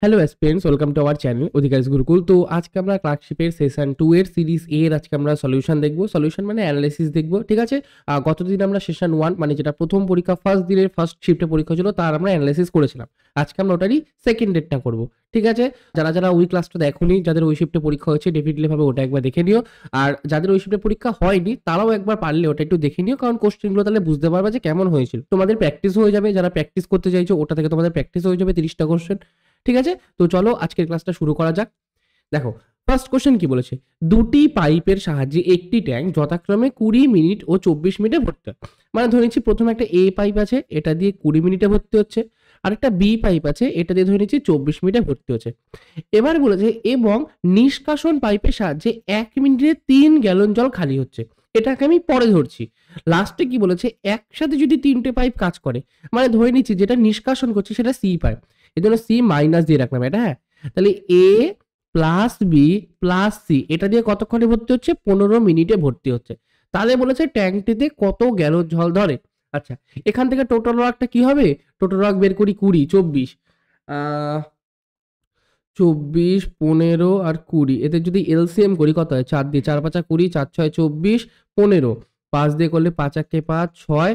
Hello aspirants, welcome to our channel Adhikari Gurukul. তো আজকে আমরা ক্লার্কশিপের সেশন 2 এর সিরিজ এ এর আজকে আমরা সলিউশন দেখব। সলিউশন মানে অ্যানালাইসিস দেখব, ঠিক আছে? গতদিন আমরা সেশন 1 মানে যেটা প্রথম পরীক্ষা ফার্স্ট দিনের ফার্স্ট শিফটে পরীক্ষা ছিল তার আমরা অ্যানালাইসিস করেছিলাম। আজকে আমরা ওটারই সেকেন্ড ডেটটা করব, ঠিক আছে? যারা ওই ক্লাসটা দেখোনি, যাদের ওই শিফটে পরীক্ষা হয়েছে ডেফিনেটলি ভাবে ওটা একবার দেখে নিও। আর যাদের ওই শিফটে পরীক্ষা হয়নি তারাও একবার পারলে ওটা একটু দেখে নিও, কারণ কোশ্চেনগুলো তাহলে বুঝতে পারবে যে কেমন হয়েছিল। তোমাদের প্র্যাকটিস হয়ে যাবে, যারা প্র্যাকটিস করতে চাইছো ওটা থেকে তোমাদের প্র্যাকটিস হয়ে যাবে 30টা কোশ্চেন, ঠিক আছে? তো চলো আজকের ক্লাসটা শুরু করা যাক। দেখো ফার্স্ট কোশ্চেন কি বলেছে, দুটি পাইপের সাহায্যে একটি ট্যাঙ্ক যথাক্রমে 20 মিনিট ও 24 মিনিটে ভর্তি হয়। মানে ধরে নিচ্ছি প্রথমে একটা এ পাইপ আছে, এটা দিয়ে 20 মিনিটে ভর্তি হচ্ছে, আর একটা বি পাইপ আছে, এটা দিয়ে ধরে নিচ্ছি 24 মিনিটে ভর্তি হচ্ছে। এবার বলেছে এবং নিষ্কাশন পাইপের সাহায্যে 1 মিনিটে 3 গ্যালন জল খালি হচ্ছে। এটাকে আমি পরে ধরছি। লাস্টে কি বলেছে, একসাথে যদি তিনটে পাইপ কাজ করে, মানে ধরে নিচ্ছি যেটা নিষ্কাশন করছে সেটা সি পাইপ, এই জন্য সি মাইনাস দিয়ে রাখলাম এটা, হ্যাঁ? তাহলে এ প্লাস বি প্লাস সি এটা দিয়ে কতক্ষণে ভর্তি হচ্ছে, 15 মিনিটে ভর্তি হচ্ছে। তাহলে বলেছে ট্যাঙ্কটিতে কত গ্যালন জল ধরে। আচ্ছা, এখান থেকে টোটাল ওয়ার্কটা কি হবে, টোটাল ওয়ার্ক বের করি, 20 24 24 15 আর 20, এতে যদি এলসিএম করি কত হয়, 4 দিয়ে 4 5 20, 4 6 24 15, 5 দিয়ে করলে 5 1 5 6,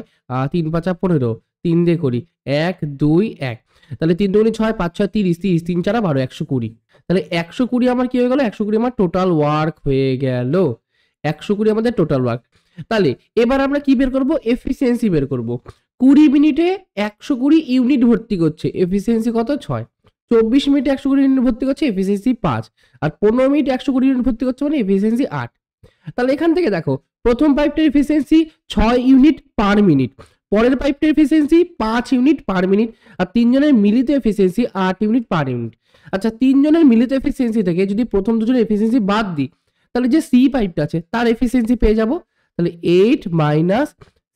3 5 15, 3 দিয়ে করি 1 2 1, তাহলে 3 দুগুণে 6, 5 6 30, 30 3 4 12, 120। তাহলে 120 আমার কি হয়ে গেল, 120 আমার টোটাল ওয়ার্ক হয়ে গেল। 120 আমাদের টোটাল ওয়ার্ক। তাহলে এবার আমরা কি বের করব, এফিসিয়েন্সি বের করব। 20 মিনিটে 120 ইউনিট ভর্তি করছে, এফিসিয়েন্সি কত, 6। 24 মিনিটে 120 ইউনিট ভর্তি করছে, এফিসিয়েন্সি 5। আর 15 মিনিটে 120 ইউনিট ভর্তি করছে মানে এফিসিয়েন্সি 8। তাহলে এখান থেকে দেখো প্রথম পাইপটার এফিসিয়েন্সি 6 ইউনিট পার মিনিট, পরের পাইপটার এফিসিয়েন্সি 5 ইউনিট পার মিনিট, আর তিনজনের মিলিত এফিসিয়েন্সি 8 ইউনিট পার ইউনিট। আচ্ছা, তিনজনের মিলিত এফিসিয়েন্সি থেকে যদি প্রথম দুজনের এফিসিয়েন্সি বাদ দিই, তাহলে যে সি পাইপটা আছে তার এফিসিয়েন্সি পেয়ে যাব। তাহলে 8 মাইনাস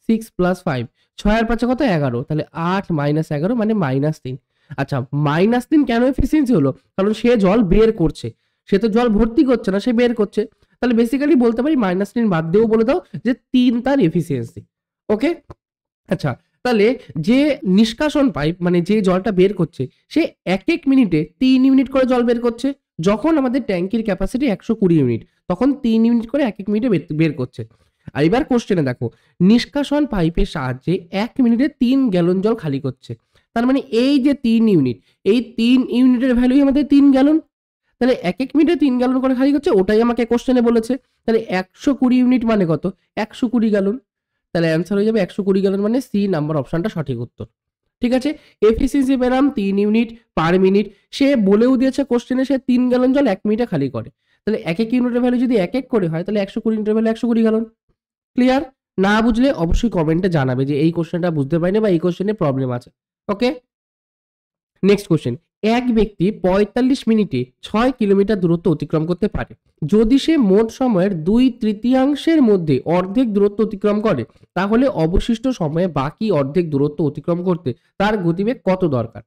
6 প্লাস 5, 6 আর 5 কত, 11, তাহলে 8 মাইনাস 11 মানে -3। আচ্ছা, -3 কেন এফিসিয়েন্সি হলো, কারণ সে জল বের করছে, সে তো জল ভর্তি করছে না, সে বের করছে। তাহলে বেসিক্যালি বলতে পারি -3 বাদ দিয়েও বলে দাও যে 3 তার এফিসিয়েন্সি। ওকে, আচ্ছা, তাহলে যে নিষ্কাশন পাইপ মানে যে জলটা বের করছে সে এক এক মিনিটে 3 ইউনিট করে জল বের করছে। যখন আমাদের ট্যাঙ্কির ক্যাপাসিটি 120 ইউনিট, তখন 3 ইউনিট করে এক এক মিনিটে বের করছে। আর এবার কোশ্চেনে দেখো, নিষ্কাশন পাইপের সাহায্যে 1 মিনিটে 3 গ্যালন জল খালি করছে। তার মানে এই যে 3 ইউনিট, এই 3 ইউনিটের ভ্যালুই আমাদের 3 গ্যালন। তাহলে এক এক মিনিটে 3 গ্যালন করে খালি করছে, ওটাই আমাকে কোশ্চেনে বলেছে। তাহলে 120 ইউনিট মানে কত, 120 গ্যালন। তাহলে অ্যান্সার হয়ে যাবে 120 গ্যালন, মানে সি নাম্বার অপশনটা সঠিক উত্তর, ঠিক আছে? এফিসিয়েন্সি পেলাম 3 ইউনিট পার মিনিট। সে বলেও দিয়েছে কোশ্চেনে সে 3 গ্যালন জল 1 মিনিটে খালি করে। তাহলে এক এক ইউনিটের ভ্যালু যদি এক এক করে হয়, তাহলে 120 ইউনিটের ভ্যালু 120 গ্যালন। ক্লিয়ার? না বুঝলে অবশ্যই কমেন্টে জানাবে যে এই কোশ্চেনটা বুঝতে পারিনি বা এই কোশ্চেনে প্রবলেম আছে। ওকে, নেক্সট কোশ্চেন, এক ব্যক্তি 45 মিনিটে 6 কিলোমিটার দূরত্ব অতিক্রম করতে পারে যদি সে মোট সময়ের 2/3 মধ্যে অর্ধেক দূরত্ব অতিক্রম করে, তাহলে অবশিষ্ট সময়ে বাকি অর্ধেক দূরত্ব অতিক্রম করতে তার গতিবেগ কত দরকার।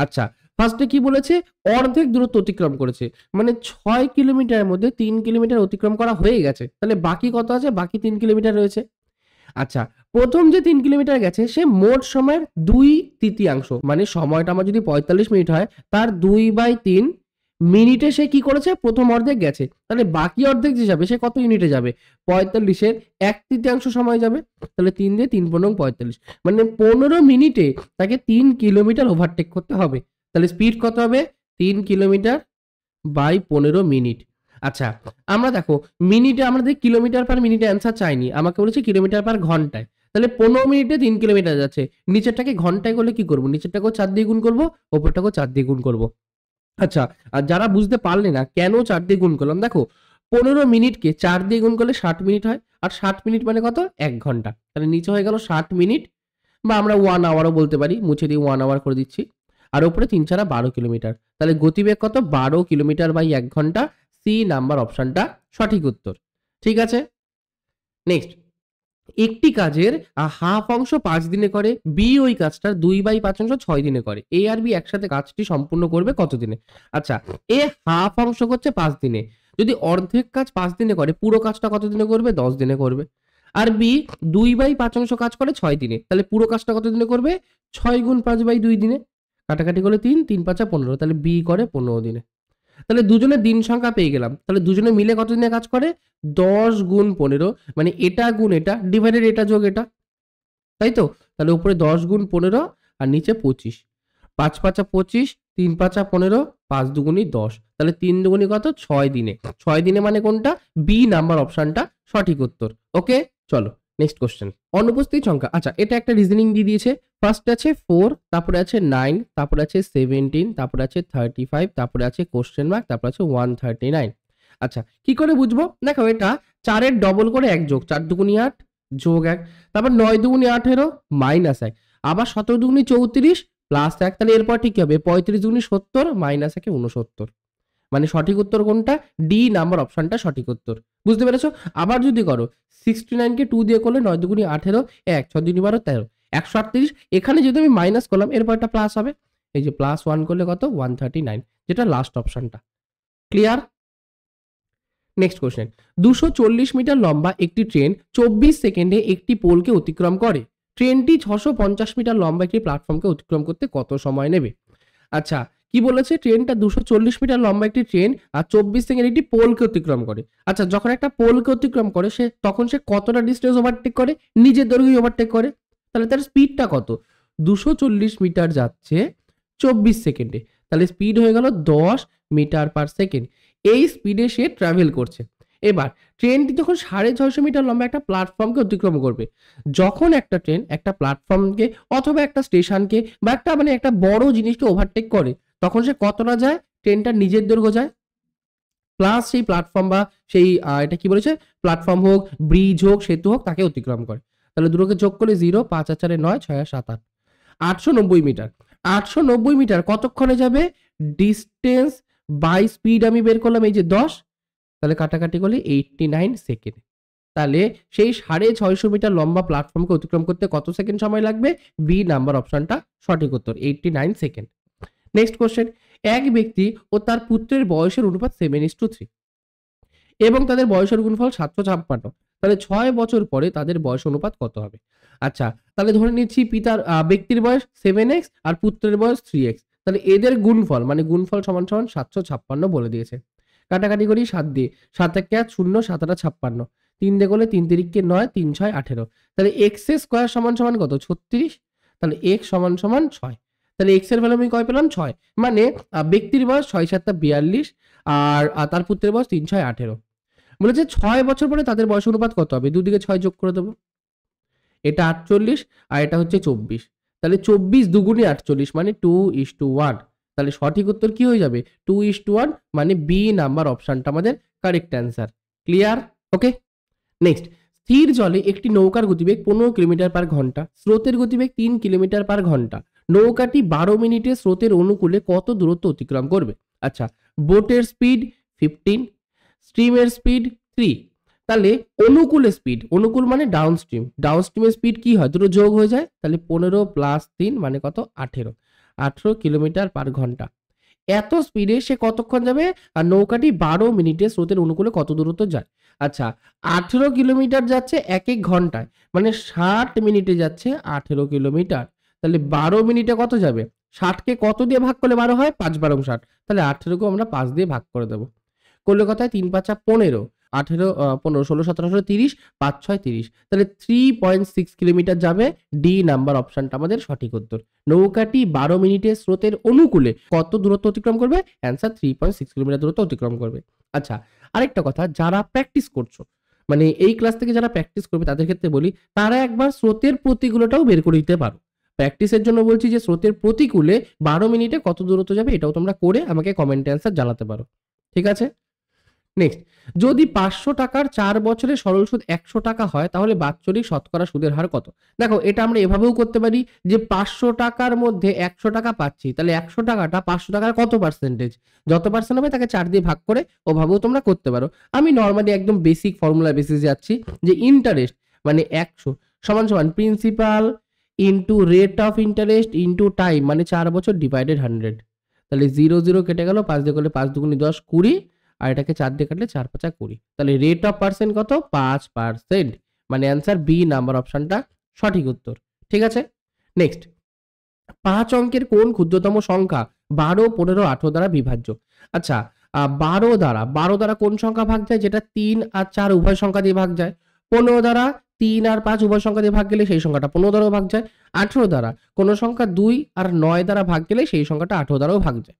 আচ্ছা, ফার্স্টে কি বলেছে, অর্ধেক দূরত্ব অতিক্রম করেছে, মানে 6 কিলোমিটারের মধ্যে 3 কিলোমিটার অতিক্রম করা হয়ে গেছে, তাহলে বাকি কত আছে, বাকি 3 কিলোমিটার রয়েছে। আচ্ছা, প্রথম যে 3 কিলোমিটার গেছে সে মোট সময়ের 2/3, মানে সময়টা আমার যদি 45 মিনিট হয় তার 2/3 মিনিটে সে কি করেছে, প্রথম অর্ধেক গেছে। তাহলে বাকি অর্ধেক যে যাবে সে কত ইউনিটে যাবে, 45-এর 1/3 সময় যাবে। তাহলে 3 দিয়ে 3 15 45, মানে 15 মিনিটে তাকে 3 কিলোমিটার ওভারটেক করতে হবে। তাহলে স্পিড কত হবে, 3 কিলোমিটার বাই 15 মিনিট। আচ্ছা, আমরা দেখো মিনিটে আমাদের কিলোমিটার পার মিনিটে অ্যান্সার চাইনি, আমাকে বলেছে কিলোমিটার পার ঘন্টায়। তাহলে 15 মিনিটে 3 কিলোমিটার যাচ্ছে, নিচেরটাকে ঘন্টায় করলে কি করবো, নিচেরটাকেও 4 দিয়ে গুণ করবো, ওপরটাকেও 4 দিয়ে গুণ করবো। আচ্ছা, আর যারা বুঝতে পারলে না কেন 4 দিয়ে গুণ করলাম, দেখো 15 মিনিটকে 4 দিয়ে গুণ করলে 60 মিনিট হয়, আর 60 মিনিট মানে কত, 1 ঘন্টা। তাহলে নিচে হয়ে গেল 60 মিনিট, বা আমরা 1 আওয়ারও বলতে পারি, মুছে দিয়ে 1 আওয়ার করে দিচ্ছি। আর উপরে 3 4 12 কিলোমিটার, তাহলে গতিবেগ কত, 12 কিলোমিটার বাই 1 ঘন্টা। সি নাম্বার অপশনটা সঠিক উত্তর, ঠিক আছে? নেক্সট, একটি কাজের হাফ অংশ 5 দিনে করে, বি ওই কাজটার 2/5 6 দিনে করে, এ আর বি একসাথে কাজটি সম্পূর্ণ করবে কত দিনে। আচ্ছা, এ হাফ অংশ করছে 5 দিনে, যদি অর্ধেক কাজ 5 দিনে করে, পুরো কাজটা কত দিনে করবে, 10 দিনে করবে। আর বি 2/5 কাজ করে 6 দিনে, তাহলে পুরো কাজটা কত দিনে করবে, 6 গুণ 5/2 দিনে। কাটাকাটি করলে 3, 3 5 15, তাহলে বি করে 15 দিনে। তাহলে দুজনের দিন সংখ্যা পেয়ে গেলাম। তাহলে দুজনে মিলে কত দিনে কাজ করে? 10 গুণ 15, মানে এটা গুণ এটা ডিভাইডেড এটা যোগ এটা, তাই তো? তাহলে উপরে 10 গুণ 15 আর নিচে 25। 5 5 25, 3 5 15, 5 দুগুণি 10, তাহলে 3 দুগুণি কত? 6 দিনে। 6 দিনে মানে কোনটা? বি নাম্বার অপশনটা সঠিক উত্তর। ওকে, চলো নেক্সট কোশ্চেন। অনুপস্থিত সংখ্যা, আচ্ছা এটা একটা রিজনিং দিয়ে দিয়েছে। ফার্স্ট আছে 4, তারপরে আছে 9, তারপরে আছে 17, তারপরে আছে 35, তারপরে আছে কোশ্চেন মার্ক, তারপরে আছে 139। আচ্ছা কি করে বুঝবো? দেখো এটা 4 এর ডবল করে 1 যোগ, 4 দুগুণি 8 যোগ 1, তারপর 9 দুগুণি 18 মাইনাস 1, আবার 17 দুগুণি 34 প্লাস 1, তাহলে এরপর ঠিক কি হবে? 35 দুগুণি 70 মাইনাস 1 69, মানে সঠিক উত্তর কোনটা? ডি নাম্বার অপশনটা সঠিক উত্তর। বুঝতে পেরেছো? আবার যদি করো 69 কে 2 দিয়ে করলে 9 দুগুণি 18, 1 6 দুগুণি 12 13, 138, এখানে যদি আমি মাইনাস করলাম এরপর একটা প্লাস হবে, এই যে প্লাস 1 করলে কত? 139, যেটা লাস্ট অপশনটা। ক্লিয়ার? Next question. 240 মিটার লম্বা একটি ট্রেন 24 সেকেন্ডে একটি পোলকে অতিক্রম করে। ট্রেনটি 650 মিটার লম্বা একটি প্ল্যাটফর্মকে অতিক্রম করতে কত সময় নেবে? আচ্ছা কি বলেছে? ট্রেনটা 240 মিটার লম্বা একটি ট্রেন আর 24 সেকেন্ডে একটি পোলকে অতিক্রম করে। আচ্ছা যখন একটা পোলকে অতিক্রম করে তখন সে কতটা ডিস্টেন্স ওভারটেক করে? নিজের দৈর্ঘ্য ওভারটেক করে। তাহলে তার স্পিডটা কত? 240 মিটার যাচ্ছে 24 সেকেন্ডে, তাহলে স্পিড হয়ে গেল 10 মিটার পার সেকেন্ড। এই স্পিডে সে ট্রাভেল করছে। এবার ট্রেনটি যখন 650 মিটার লম্বা একটা প্ল্যাটফর্মকে অতিক্রম করবে, যখন একটা ট্রেন একটা প্ল্যাটফর্মকে অথবা একটা স্টেশনকে বা একটা মানে একটা বড় জিনিসকে ওভারটেক করে, তখন সে কতটা যায়? ট্রেনটা নিজের দৈর্ঘ্য যায় প্লাস সেই প্ল্যাটফর্ম বা সেই এটা কি বলেছে? প্ল্যাটফর্ম হোক, ব্রিজ হোক, সেতু হোক, তাকে অতিক্রম করে। তাহলে দুটোকে যোগ করলে 0, 5 আর 4 9, 6 আর 7 8, 890 মিটার। 890 মিটার কতক্ষণে যাবে? ডিস্টেন্স বাই স্পিড আমি বের করলাম, এই যে 10, তাহলে কাটাকাটি করলে 89 সেকেন্ড। তাহলে সেই 650 মিটার লম্বা প্ল্যাটফর্মকে অতিক্রম করতে কত সেকেন্ড সময় লাগবে? বি নাম্বার অপশনটা সঠিক উত্তর, 89 সেকেন্ড। Next question. এক ব্যক্তি ও তার পুত্রের বয়সের অনুপাত 7:3 এবং তাদের বয়সের গুণফল 756, তাহলে 6 বছর পরে তাদের বয়স অনুপাত কত হবে? আচ্ছা তাহলে ধরে নিচ্ছি ব্যক্তির বয়স 7x আর পুত্রের বয়স 3x, তাহলে এদের গুণফল মানে গুণফল সমান সমান 756 বলে দিয়েছে। কাটাকাটি করি 7 দিয়ে, 7 1 8 0, 7 8 56, 3 দিয়ে করলে 3 3 9, 3 6 18, তাহলে x এর স্কয়ার সমান সমান কত? 36, তাহলে x সমান সমান 6, তাহলে x এর ভ্যালু আমি কয় পেলাম? 6, মানে ব্যক্তির বয়স 6 7 42 আর তার পুত্রের বয়স 3 6 18। বলেছে 6 বছর পরে তাদের বয়স অনুপাত কত হবে? দুদিকে 6 যোগ করে দেবো, এটা 48 আর এটা হচ্ছে 24, তাহলে 24 দুগুণে 48 মানে 2:1, তাহলে সঠিক উত্তর কি হয়ে যাবে? 2:1, মানে বি নাম্বার অপশনটা আমাদের কারেক্ট অ্যান্সার। ক্লিয়ার? ওকে। নেক্সট। স্থির জলে একটি নৌকার গতিবেগ 15 কিলোমিটার পার ঘন্টা, স্রোতের গতিবেগ 3 কিলোমিটার পার ঘন্টা। নৌকাটি 12 মিনিটে স্রোতের অনুকূলে কত দূরত্ব অতিক্রম করবে? আচ্ছা বোটের স্পিড 15, স্ট্রিমের স্পিড 3, তাহলে অনুকূলে স্পিড, অনুকূল মানে ডাউনস্ট্রিম, ডাউনস্ট্রিমের স্পিড কি হয়? দুটো যোগ হয়ে যায়, তাহলে 15 প্লাস 3 মানে কত? 18 কিলোমিটার পার ঘন্টা। এত স্পিডে সে কতক্ষণ যাবে? আর নৌকাটি 12 মিনিটে স্রোতের অনুকূলে কত দূরত্ব যায়? আচ্ছা 18 কিলোমিটার যাচ্ছে এক এক ঘন্টায়, মানে 60 মিনিটে যাচ্ছে 18 কিলোমিটার, তাহলে 12 মিনিটে কত যাবে? 60 কে কত দিয়ে ভাগ করলে 12 হয়? 5 12 60, তাহলে 18 কে আমরা 5 দিয়ে ভাগ করে দেবো। করলে কথায় 3 5 15, 18 15 16 17 18 30, 5 6 30, তাহলে 3.6 কিলোমিটার যাবে। ডি নাম্বার অপশনটা আমাদের সঠিক উত্তর। নৌকাটি 12 মিনিটে স্রোতের অনুকূলে কত দূরত্ব অতিক্রম করবে? অ্যান্সার 3.6 কিলোমিটার দূরত্ব অতিক্রম করবে। আচ্ছা আরেকটা কথা, যারা প্র্যাকটিস করছো মানে এই ক্লাস থেকে যারা প্র্যাকটিস করবে তাদের ক্ষেত্রে বলি, তারা একবার স্রোতের প্রতিকূলটাও বের করে দিতে পারো। প্র্যাকটিসের জন্য বলছি যে স্রোতের প্রতিকূলে 12 মিনিটে কত দূরত্ব যাবে এটাও তোমরা করে আমাকে কমেন্টে অ্যান্সার জানাতে পারো। ঠিক আছে? নেক্সট। যদি 500 টাকার 4 বছরের সরল সুদ 100 টাকা হয় তাহলে বাৎসরিক শতকরা সুদের হার কত? দেখো এটা আমরা এভাবেও করতে পারি যে 500 টাকার মধ্যে 100 টাকা পাচ্ছি, তাহলে 100 টাকাটা 500 টাকার কত পার্সেন্টেজ? যত পার্সেন্ট হবে তাকে 4 দিয়ে ভাগ করে ওভাবেও তোমরা করতে পারো। আমি নরমালি একদম বেসিক ফর্মুলা বেসিসে যাচ্ছি যে ইন্টারেস্ট মানে 100 সমান সমান principal into rate of interest into time মানে 4 বছর ডিভাইডেড 100, তাহলে 0 0 কেটে গেল, 5 দিয়ে করলে 5 দুগুণে 10 20, আর এটাকে 4 দিয়ে কাটলে 4 5 20, তাহলে রেট অফ পার্সেন্ট কত? 5%, মানে অ্যান্সার বি নাম্বার অপশনটা সঠিক উত্তর। ঠিক আছে? নেক্সট। 5 অঙ্কের কোন ক্ষুদ্রতম সংখ্যা 12, 15, 18 দ্বারা বিভাজ্য? আচ্ছা, 12 দ্বারা কোন সংখ্যা ভাগ যায়? যেটা 3 আর 4 উভয় সংখ্যা দিয়ে ভাগ যায়। 15 দ্বারা 3 আর 5 উভয় সংখ্যা দিয়ে ভাগ গেলে সেই সংখ্যাটা 15 দ্বারাও ভাগ যায়। 18 দ্বারা কোন সংখ্যা 2 আর 9 দ্বারা ভাগ গেলে সেই সংখ্যাটা 18 দ্বারাও ভাগ যায়।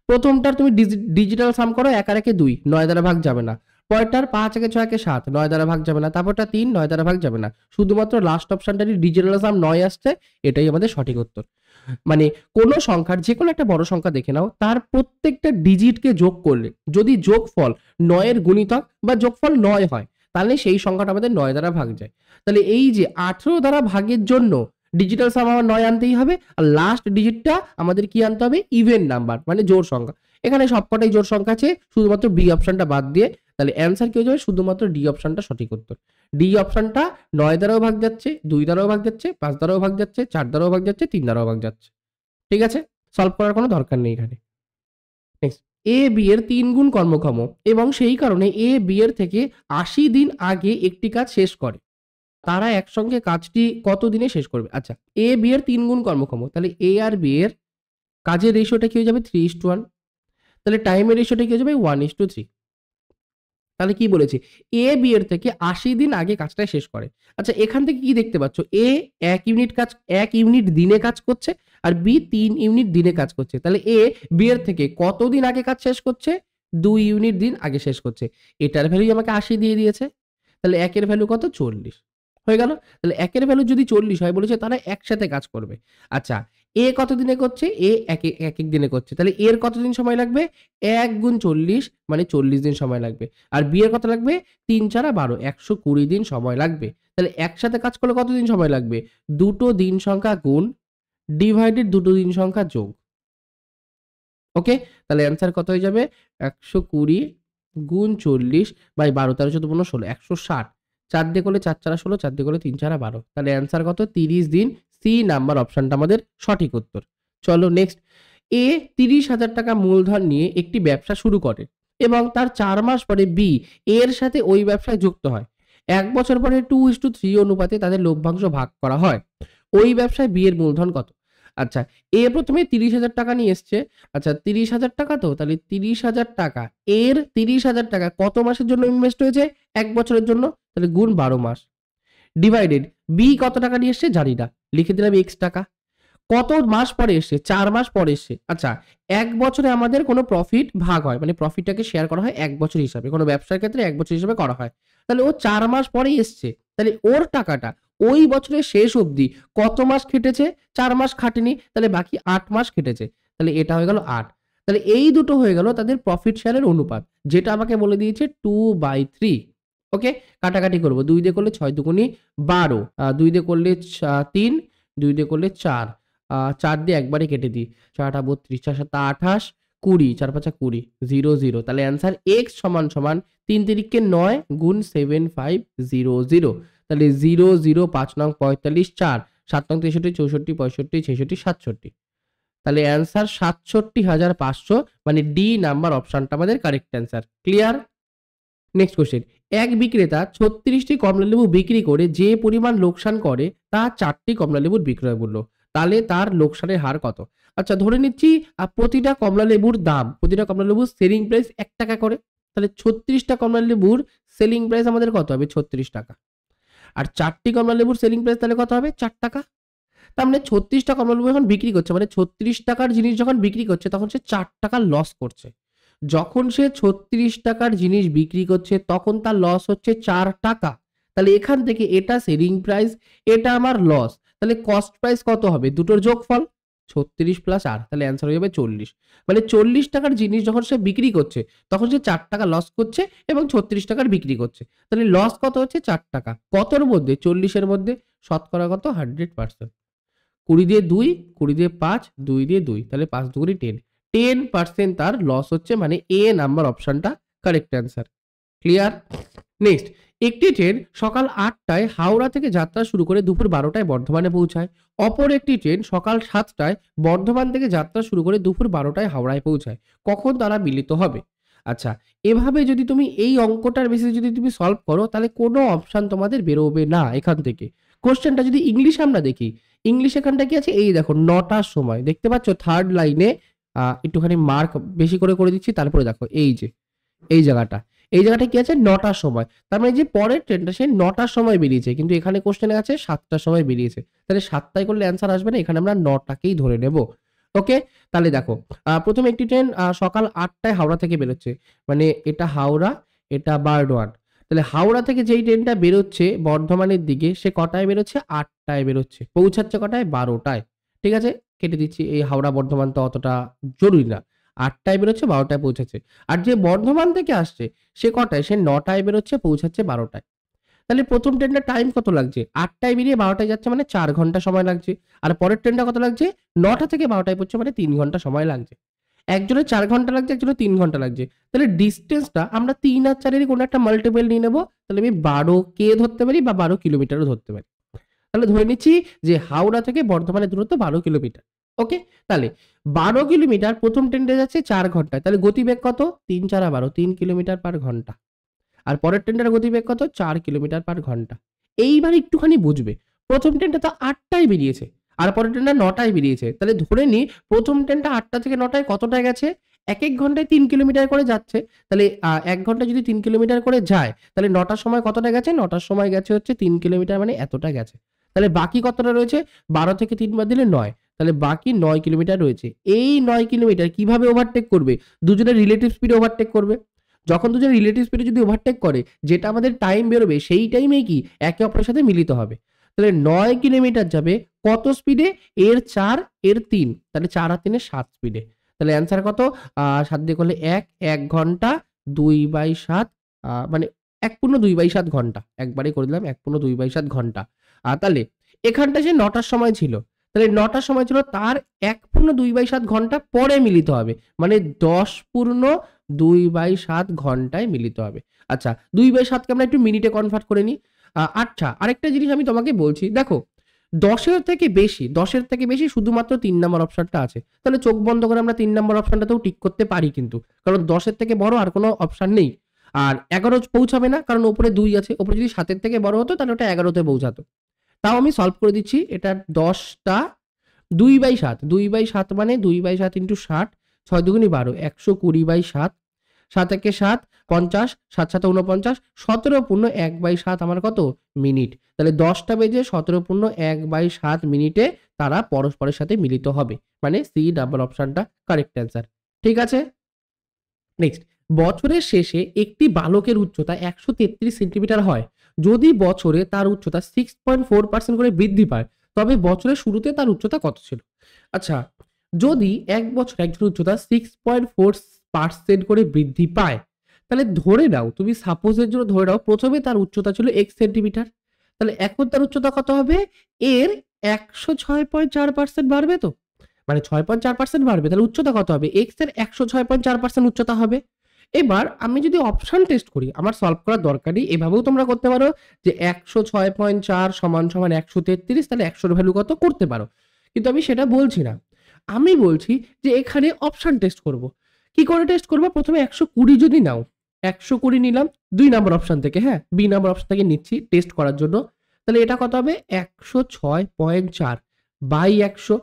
প্রথমটার তুমি ডিজিটাল সাম করো, 1 আর 1 2, 9 দ্বারা ভাগ যাবে না। পরেরটার 5 একে 6 একে 7, 9 দ্বারা ভাগ যাবে না। তারপরটা 3, 9 দ্বারা ভাগ যাবে না। শুধুমাত্র লাস্ট অপশনটারই ডিজিটাল সাম 9 আসছে, এটাই আমাদের সঠিক উত্তর। মানে কোনো সংখ্যার যেকোনো একটা বড় সংখ্যা দেখে নাও, তার প্রত্যেকটা ডিজিটকে যোগ করলে যদি যোগফল 9 এর গুণিতক বা যোগফল 9 হয়, তাহলে সেই সংখ্যাটা আমাদের 9 দ্বারা ভাগ যায়। তাহলে এই যে 18 দ্বারা ভাগের জন্য ডিজিটাল সাম আমার 9 আনতেই হবে, আর লাস্ট ডিজিটটা আমাদের কি আনতে হবে? ইভেন নাম্বার, মানে জোড় সংখ্যা। এখানে সবকটাই জোড় সংখ্যা আছে, শুধুমাত্র বি অপশনটা বাদ দিয়ে। তাহলে অ্যান্সার কি হয়ে যাবে? শুধুমাত্র ডি অপশনটা সঠিক উত্তর। ডি অপশনটা 9 দ্বারাও ভাগ যাচ্ছে, 2 দ্বারাও ভাগ যাচ্ছে, 5 দ্বারাও ভাগ যাচ্ছে, 4 দ্বারাও ভাগ যাচ্ছে, 3 দ্বারাও ভাগ যাচ্ছে। ঠিক আছে? সলভ করার কোনো দরকার নেই এখানে। নেক্সট, এ বি এর 3 গুণ কর্মক্ষম এবং সেই কারণে এ বি এর থেকে 80 দিন আগে একটি কাজ শেষ করে। তারা একসঙ্গে কাজটি কত দিনে শেষ করবে? আচ্ছা, এ বি এর 3 গুণ কর্মক্ষম। তাহলে এ আর বি এর কাজের রেশিওটা কি হয়ে যাবে? 3:1। তাহলে টাইমের রেশিওটা কি হয়ে যাবে? 1:3। তাহলে কি বলেছে? এ বি এর থেকে 80 দিন আগে কাজটা শেষ করে। আচ্ছা, এখান থেকে কি দেখতে পাচ্ছ? এ 1 ইউনিট দিনে কাজ করছে, আর বি 3 ইউনিট দিনে কাজ করছে। তাহলে এ বি এর থেকে কতদিন আগে কাজ শেষ করছে? 2 ইউনিট দিন আগে শেষ করছে। এটার ভ্যালু আমাকে 80 দিয়ে দিয়েছে। তাহলে 1 এর ভ্যালু কত? 40 হয়ে গেল। তাহলে 1 এর ভ্যালু যদি 40 হয়, বলেছে তারা একসাথে কাজ করবে। আচ্ছা, এ কত দিনে করছে? এ এক দিনে করছে। তাহলে এর কতদিন সময় লাগবে? 1 গুণ 40 মানে 40 দিন সময় লাগবে। আর বি এর কত লাগবে? 3 4 12, 120 দিন সময় লাগবে। তাহলে একসাথে কাজ করলে কতদিন সময় লাগবে? দুটো দিন সংখ্যা গুণ ডিভাইডেড দুটো দিন সংখ্যা যোগ। ওকে? তাহলে অ্যান্সার কত হয়ে যাবে? 120 গুণ 40 বাই 12, 13, 14, 15, 16, 160। 4 দিয়ে করলে 4 4 16, 4 দিয়ে করলে 3 4 12। তাহলে অ্যান্সার কত? 30 দিন। সি নাম্বার অপশনটা আমাদের সঠিক উত্তর। চলো নেক্সট। এ 30,000 টাকা মূলধন নিয়ে একটি ব্যবসা শুরু করে এবং তার 4 মাস পরে বি এর সাথে ওই ব্যবসায় যুক্ত হয়। 1 বছর পরে 2:3 অনুপাতে তাদের লভ্যাংশ ভাগ করা হয়। ওই ব্যবসায় বি এর মূলধন কত? আচ্ছা, এ প্রথমে 30,000 টাকা নিয়ে এসছে। আচ্ছা, 30,000 টাকা তো? তাহলে 30,000 টাকা, এর 30,000 টাকা কত মাসের জন্য ইনভেস্ট হয়েছে? 1 বছরের জন্য। তাহলে গুণ 12 মাস। ডিভাইডেড বি কত টাকা নিয়ে এসছে? জানি না। লিখে দিলাম X টাকা। কত মাস পরে এসছে? 4 মাস পরে এসছে। আচ্ছা, 1 বছরে আমাদের কোনো প্রফিট ভাগ হয়। মানে প্রফিটটাকে শেয়ার করা হয় 1 বছর হিসাবে। কোনো ব্যবসার ক্ষেত্রে 1 বছর হিসাবে করা হয়। তাহলে ও 4 মাস পরেই এসছে। তাহলে ওর টাকাটা ওই বছরের শেষ অবধি কত মাস খেটেছে? 4 মাস খাটেনি। তাহলে বাকি 8 মাস খেটেছে। তাহলে এটা হয়ে গেল 8। তাহলে এই দুটো হয়ে গেল তাদের প্রফিট শেয়ারের অনুপাত। যেটা আমাকে বলে দিয়েছে 2/3। ওকে? কাটাকাটি করব। 2 দিয়ে করলে 6 দুগুণি 12, 2 দিয়ে করলে 3, 2 দিয়ে করলে 4, 4 দিয়ে একবারে কেটে দিই। 4 8 32, 4 7 28, 20, 4 5 20, 0 0। তাহলে অ্যান্সার x সমান 3 তিরিকে 9 গুণ 7500। তাহলে 0 0 5 নং 45, 4 7 নং 63, 64, 65, 66, 67। তাহলে অ্যান্সার 67,500, মানে ডি নাম্বার অপশনটা আমাদের correct answer. Clear? Next question. এক বিক্রেতা 36টি কমলালেবু বিক্রি করে যে পরিমাণ লোকসান করে তা 4টি কমলালেবুর বিক্রয় মূল্য। তাহলে তার লোকসানের হার কত? আচ্ছা, ধরে নিচ্ছি প্রতিটা কমলালেবুর দাম, প্রতিটা কমলালেবুর সেলিং প্রাইস 1 টাকা করে। তাহলে 36টা কমলালেবুর সেলিং প্রাইস আমাদের কত হবে? 36 টাকা। আর 4টি কমলালেবুর সেলিং প্রাইস তাহলে কত হবে? 4 টাকা। তার মানে 36টা কমলালেবু যখন বিক্রি করছে, মানে 36 টাকার জিনিস যখন বিক্রি করছে, তখন সে 4 টাকা লস করছে। যখন সে 36 টাকার জিনিস বিক্রি করছে, তখন তার লস হচ্ছে 4 টাকা। তাহলে এখান থেকে এটা সেলিং প্রাইস, এটা আমার লস। তাহলে কস্ট প্রাইস কত হবে? দুটোর যোগফল 36 প্লাস আর। তাহলে অ্যান্সার হয়ে যাবে 40। মানে 40 টাকার জিনিস যখন সে বিক্রি করছে, তখন সে 4 টাকা লস করছে এবং 36 টাকার বিক্রি করছে। তাহলে লস কত হচ্ছে? 4 টাকা। কতর মধ্যে? 40 এর মধ্যে। শতকরা কত? 100%। 20 দিয়ে 2, 20 দিয়ে 5, 2 দিয়ে 2, তাহলে 5 দুগুণি 10। 10% তার লস হচ্ছে, মানে এ নাম্বার অপশনটা কারেক্ট অ্যান্সার। ক্লিয়ার? নেক্সট। একটি ট্রেন সকাল 8টায় হাওড়া থেকে যাত্রা শুরু করে দুপুর 12টায় বর্ধমানে পৌঁছায়। অপর একটি ট্রেন সকাল 7টায় বর্ধমান থেকে যাত্রা শুরু করে দুপুর 12টায় হাওড়ায় পৌঁছায়। কখন তারা মিলিত হবে? আচ্ছা, এভাবে যদি তুমি এই অঙ্কটার বেসিসে যদি তুমি সলভ করো, তাহলে কোনো অপশন তোমাদের বেরোবে না এখান থেকে। কোশ্চেনটা যদি ইংলিশে আমরা দেখি, ইংলিশ এখানটা কি আছে, এই দেখো 9টার সময় দেখতে পাচ্ছ থার্ড লাইনে, একটুখানি মার্ক বেশি করে দিচ্ছি, তারপরে দেখো এই যে এই জায়গাটা, এই জায়গাটা কি আছে 9টার সময়, তার মানে যে পরের ট্রেনটা সে 9টার সময় বেরিয়েছে, কিন্তু এখানে কোশ্চেনে আছে 7টার সময় বেরিয়েছে, তাহলে 7টায় করলে অ্যান্সার আসবে না, এখানে আমরা 9টাকেই ধরে নেব। ওকে, তাহলে দেখো প্রথমে একটি ট্রেন সকাল 8টায় হাওড়া থেকে বেরোচ্ছে, মানে এটা হাওড়া, এটা বারডোয়ান, তাহলে হাওড়া থেকে যেই ট্রেনটা বেরোচ্ছে বর্ধমানের দিকে সে কটায় বেরোচ্ছে, 8টায় বেরোচ্ছে, পৌঁছাচ্ছে কটায়, 12টায়। ঠিক আছে, কেটে দিচ্ছি, এই হাওড়া বর্ধমান তো অতটা জরুরি না, 8টায় বেরোচ্ছে 12টায় পৌঁছাচ্ছে। আর যে বর্ধমান থেকে আসছে সে কটায়, সে 9টায় বেরোচ্ছে পৌঁছাচ্ছে 12টায়। তাহলে প্রথম ট্রেনটা টাইম কত লাগছে, 8টায় বেরিয়ে 12টায় যাচ্ছে মানে 4 ঘন্টা সময় লাগছে, আর পরের ট্রেনটা কত লাগছে, 9টা থেকে 12টায় পড়ছে মানে 3 ঘন্টা সময় লাগছে। একজনের 4 ঘন্টা লাগছে, একজনের 3 ঘন্টা লাগছে, তাহলে ডিস্টেন্সটা আমরা 3 আর 4 এর কোনো একটা মাল্টিপল নিয়ে নেবো, তাহলে আমি 12 ধরতে পারি বা 12 কিলোমিটারও ধরতে পারি। তাহলে ধরে নিচ্ছি যে হাওড়া থেকে বর্ধমানের দূরত্ব 12 কিলোমিটার। ওকে, তাহলে 12 কিলোমিটার প্রথম ট্রেনটা যাচ্ছে 4 ঘন্টায়, তাহলে গতিবেগ কত, 3 4 12, 3 কিলোমিটার পার ঘন্টা। আর পরের ট্রেনটার গতিবেগ কত, 4 কিলোমিটার পার ঘন্টা। এইবার একটুখানি বুঝবে, প্রথম ট্রেনটা তো 8টায় বেরিয়েছে আর পরের ট্রেনটা 9টায় বেরিয়েছে, তাহলে ধরে নি প্রথম ট্রেনটা 8টা থেকে 9টায় কতটায় গেছে, এক এক ঘন্টায় 3 কিলোমিটার করে যাচ্ছে, তাহলে 1 ঘন্টা যদি 3 কিলোমিটার করে যায়, তাহলে 9টার সময় কতটা গেছে, 9টার সময় গেছে হচ্ছে 3 কিলোমিটার, মানে এতটা গেছে। তাহলে বাকি কতটা রয়েছে, 12 থেকে 3 বাদ দিলে 9, তাহলে বাকি 9 কিলোমিটার রয়েছে। এই 9 কিলোমিটার কিভাবে ওভারটেক করবে, দুজনের রিলেটিভ স্পিডে ওভারটেক করবে। যখন দুজন রিলেটিভ স্পিডে যদি ওভারটেক করে, যেটা আমাদের টাইম বেরোবে সেই টাইমে কি একে অপরের সাথে মিলিত হবে। তাহলে 9 কিলোমিটার যাবে কত স্পিডে, এর 4 এর 3, তাহলে 4 আর 3 এর 7 স্পিডে। তাহলে অ্যান্সার কত, 7 দিয়ে করলে 1 ঘন্টা 2/7, মানে 1/2/7 ঘন্টা, একবারে করে দিলাম 1/2/7 ঘন্টা। তাহলে এখানটা যে 9টার সময় ছিল, তাহলে 9টার সময় ছিল, তার 1/2/7 ঘন্টা পরে মিলিত হবে, মানে 10/2/7 ঘন্টায় মিলিত হবে। আচ্ছা, 2/7 কে আমরা একটু মিনিটে কনভার্ট করে নিই। আচ্ছা, আরেকটা জিনিস আমি তোমাকে বলছি, দেখো 10 এর থেকে বেশি শুধুমাত্র 3 নাম্বার অপশনটা আছে, তাহলে চোখ বন্ধ করে আমরা 3 নাম্বার অপশনটাতেও টিক করতে পারি, কিন্তু কারণ 10-এর থেকে বড় আর কোনো অপশন নেই। আর 11 পৌঁছাবে না, কারণ উপরে 2 আছে, উপরে যদি 7-এর থেকে বড় হতো তাহলে ওটা 11-তে পৌঁছাতো। তাও আমি সলভ করে দিচ্ছি, এটা 10টা 2/7, 2/7 মানে 2/7 ইন্টু 60, 6 দুগুনি 12, 120/7, 7 একে 7, 50, 7 7 49, 17/1/7 আমার কত, মিনিট। তাহলে 10টা বেজে 17/1/7 মিনিটে তারা পরস্পরের সাথে মিলিত হবে, মানে সি নাম্বার অপশনটা কারেক্ট অ্যান্সার। ঠিক আছে, নেক্সট, বছরের শেষে একটি বালকের উচ্চতা 133 সেন্টিমিটার হয়, যদি বছরে তার উচ্চতা 6.4% করে বৃদ্ধি পায়, তবে বছরের শুরুতে তার উচ্চতা কত ছিল। আচ্ছা, যদি এক বছর একজন উচ্চতা 6.4% করে বৃদ্ধি পায়, তাহলে ধরে নাও, তুমি সাপোজের জন্য ধরে নাও প্রথমে তার উচ্চতা ছিল x সেন্টিমিটার, তাহলে এখন তার উচ্চতা কত হবে, এর 106.4% বাড়বে, তো মানে 6.4% বাড়বে, তাহলে উচ্চতা কত হবে, x এর 106.4% উচ্চতা হবে। এবার আমি যদি অপশন টেস্ট করি, আমার সলভ করার দরকার নেই, এভাবেও তোমরা করতে পারো যে 106.4 সমান সমান 133, তাহলে 100 এর ভ্যালু কত করতে পারো, কিন্তু আমি সেটা বলছি না। আমি বলছি যে এখানে অপশন টেস্ট করব। কি করে টেস্ট করবো, প্রথমে 120 যদি নাও, 120 নিলাম 2 নাম্বার অপশন থেকে, হ্যাঁ বি নাম্বার অপশন থেকে নিচ্ছি টেস্ট করার জন্য, তাহলে এটা কত হবে 106.4 বাই 100,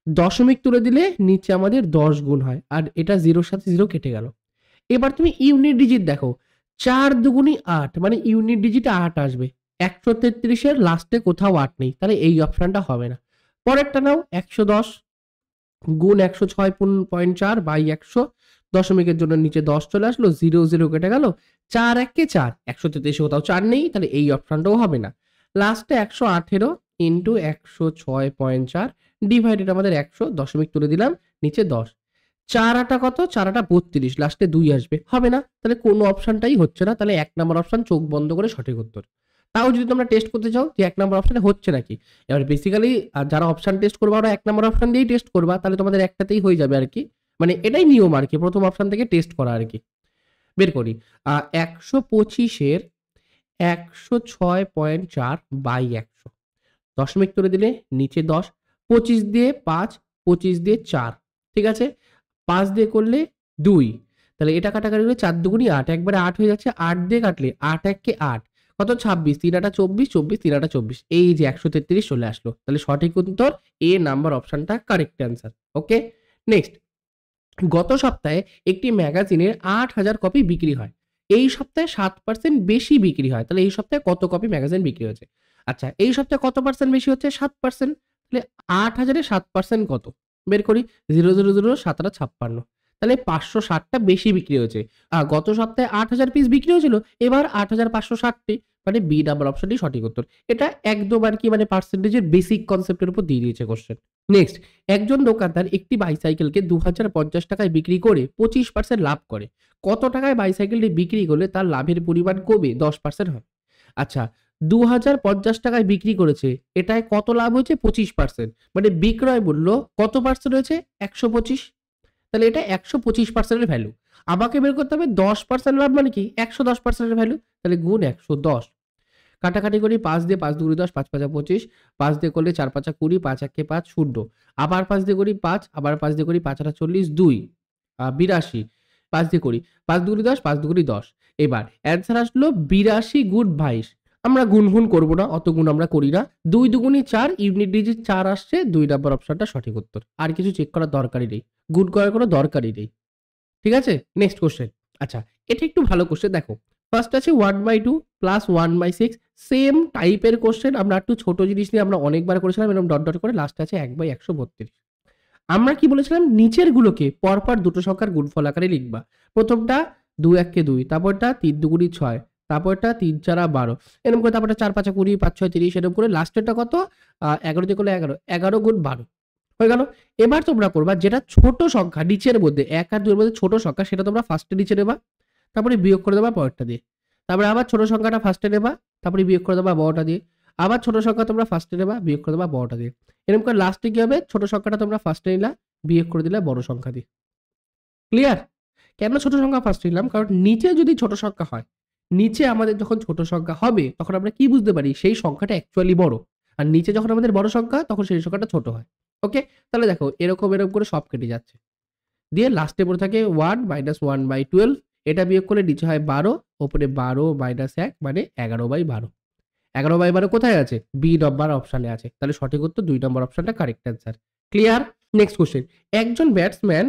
দশমিক তুলে দিলে নিচে আমাদের 10 গুণ হয়, আর এটা 0-র সাথে 0 কেটে গেল। এবার তুমি ইউনিট ডিজিট দেখো, 4 দুগুনি 8, মানে ইউনিট ডিজিটে 8 আসবে, 133 এর লাস্টে কোথাও 8 নেই, তাহলে এই অপশনটা হবে না। পরেরটা নাও, 110 গুণ 106.4 বাই 100, দশমিকের জন্য নিচে 10 চলে আসলো, 0 কেটে গেল, 4 1 4, 133 কোথাও 4 নেই, তাহলে এই অপশনটাও হবে না। লাস্টে 118 ইন্টু 106.4 ডিভাইডেড আমাদের 100, দশমিক তুলে দিলাম, নিচে 10, 4 আটা কত, 4 আটা 32, লাস্টে 2 আসবে, হবে না, তাহলে কোনো অপশনটাই হচ্ছে না, তাহলে 1 নম্বর অপশন চোখ বন্ধ করে সঠিক উত্তর। তাও যদি তোমরা টেস্ট করতে চাও যে 1 নম্বর অপশনে হচ্ছে নাকি, এবার বেসিক্যালি যারা অপশন টেস্ট করবা ওরা 1 নম্বর অপশন দিয়েই টেস্ট করবা, তাহলে তোমাদের একটাতেই হয়ে যাবে আর কি, মানে এটাই নিয়ম আর কি, প্রথম অপশন থেকে টেস্ট করা আর কি। বের করি, 125 এর 106.4 বাই 100, দশমিক তুলে দিলে নিচে 10, 25 দিয়ে 5, 25 দিয়ে 4, ঠিক আছে, 5 দিয়ে করলে 2, তাহলে এটা কাটাকাটি হলে 4 দুগুনি 8, একবারে 8 হয়ে যাচ্ছে, 8 দিয়ে কাটলে 8 1 কে 8, কত 26, 3 আটা 24, 24 3 আটা 24, এই যে 133 চলে আসলো। তাহলে সঠিক উত্তর এ নাম্বার অপশনটা কারেক্ট অ্যান্সার। ওকে, নেক্সট। গত সপ্তাহে একটি ম্যাগাজিনের 8,000 কপি বিক্রি হয়, এই সপ্তাহে 7% বেশি বিক্রি হয়, তাহলে এই সপ্তাহে কত কপি ম্যাগাজিন বিক্রি হয়েছে? আচ্ছা, এই সপ্তাহে কত পার্সেন্ট বেশি হচ্ছে? 7%। তাহলে 8,000 এ 7% কত? বের করি। 0,000 7 আটা 56, তাহলে 560টা বেশি বিক্রি হয়েছে। গত সপ্তাহে 8,000 পিস বিক্রি হয়েছিল, এবার 8,560টি, মানে বি নাম্বার অপশনটি সঠিক উত্তর। এটা একদম আর কি মানে পার্সেন্টেজের বেসিক কনসেপ্টের উপর দিয়ে দিয়েছে কোশ্চেন। নেক্সট, একজন দোকানদার একটি বাইসাইকেলকে 2,050 টাকায় বিক্রি করে 25% লাভ করে। কত টাকায় বাইসাইকেলটি বিক্রি করলে তার লাভের পরিমাণ কমে 10% হবে? আচ্ছা, 2,050 টাকায় বিক্রি করেছে, এটায় কত লাভ হয়েছে? 25%, মানে বিক্রয় মূল্য কত পার্সেন্ট হয়েছে? 125। তাহলে এটা 125% এর ভ্যালু। আমাকে বের করতে হবে 10% লাভ মানে কি? 110% এর ভ্যালু। তাহলে গুণ 110। কাটাকাটি করি, 5 দিয়ে 5 দুগুণে 10, 5 5 25, 5 দিয়ে করলে 4 5 20, 5 1 5 0, আবার 5 দিয়ে করি 5, আবার 5 দিয়ে করি 5 8 40, 2 82, 5 দিয়ে করি 5 দুগুণে 10, 5 দুগুণে 10। এবার অ্যান্সার আসলো 82 গুণ 22। আমরা গুণ করব না, অত গুণ আমরা করি না। 2 দুগুণে 4, ইউনিট ডিজিট 4 আসছে, 2 নাম্বার অপশনটা সঠিক উত্তর। আর কিছু চেক করার দরকারই নেই, গুণ করার কোনো দরকারই নেই। ঠিক আছে? Next question. আচ্ছা, এটা একটু ভালো কোয়েশ্চেন দেখো। ফার্স্ট আছে 1/2 প্লাস 1/6, সেম টাইপের কোয়েশ্চেন। আমরা একটু ছোট জিনিস নিয়ে আমরা অনেকবার করেছিলাম এরকম ডট করে। লাস্টে আছে 1/132। আমরা কি বলেছিলাম? নিচের গুলোকে পরপর দুটো সংখ্যার গুণফল আকারে লিখবা। প্রথমটা 2 1 কে 2, তারপরটা 3 2 6, তারপরটা 3 4 12, এরকম করে তারপরটা 4 5 20, 5 6 30, এরকম করে লাস্টেরটা কত? 11 দিয়ে করলে 11, 11 গুণ 12 হয়ে গেল। এবার তোমরা করবা যেটা ছোট সংখ্যা নিচের মধ্যে 1 আর 2 এর মধ্যে ছোট সংখ্যা, সেটা তোমরা ফার্স্টে নিচে নেবা, তারপরে বিয়োগ করে দেবা পরেরটা দিয়ে। তারপরে আবার ছোট সংখ্যাটা ফার্স্টে নেবা, তারপরে বিয়োগ করে দেবা বড়টা দিয়ে। আবার ছোট সংখ্যা তোমরা ফার্স্টে নেবা, বিয়োগ করে দেবা বড়টা দিয়ে। এরকম করে লাস্টে কি হবে? ছোট সংখ্যাটা তোমরা ফার্স্টে নিলা, বিয়োগ করে দিলে বড় সংখ্যা দিয়ে। ক্লিয়ার? কেন ছোট সংখ্যা ফার্স্ট নিলাম? কারণ নিচে যদি ছোট সংখ্যা হয়, নিচে আমাদের যখন ছোট সংখ্যা হবে তখন আমরা কি বুঝতে পারি? সেই সংখ্যাটা অ্যাকচুয়ালি বড়। আর নিচে যখন আমাদের বড় সংখ্যা তখন সেই সংখ্যাটা ছোট হয়। ওকে? তাহলে দেখো এরকম করে সব কেটে যাচ্ছে। দিয়ে লাস্টে পড়ে থাকে 1 - 1/12, এটা বিয়োগ করলে নিচে হয় 12, ওপরে 12 - 1 মানে 11/12। 11/12 কোথায় আছে? বি নাম্বার অপশনে আছে। তাহলে সঠিক উত্তর 2 নম্বর অপশনটা correct answer. Clear? Next question. একজন ব্যাটসম্যান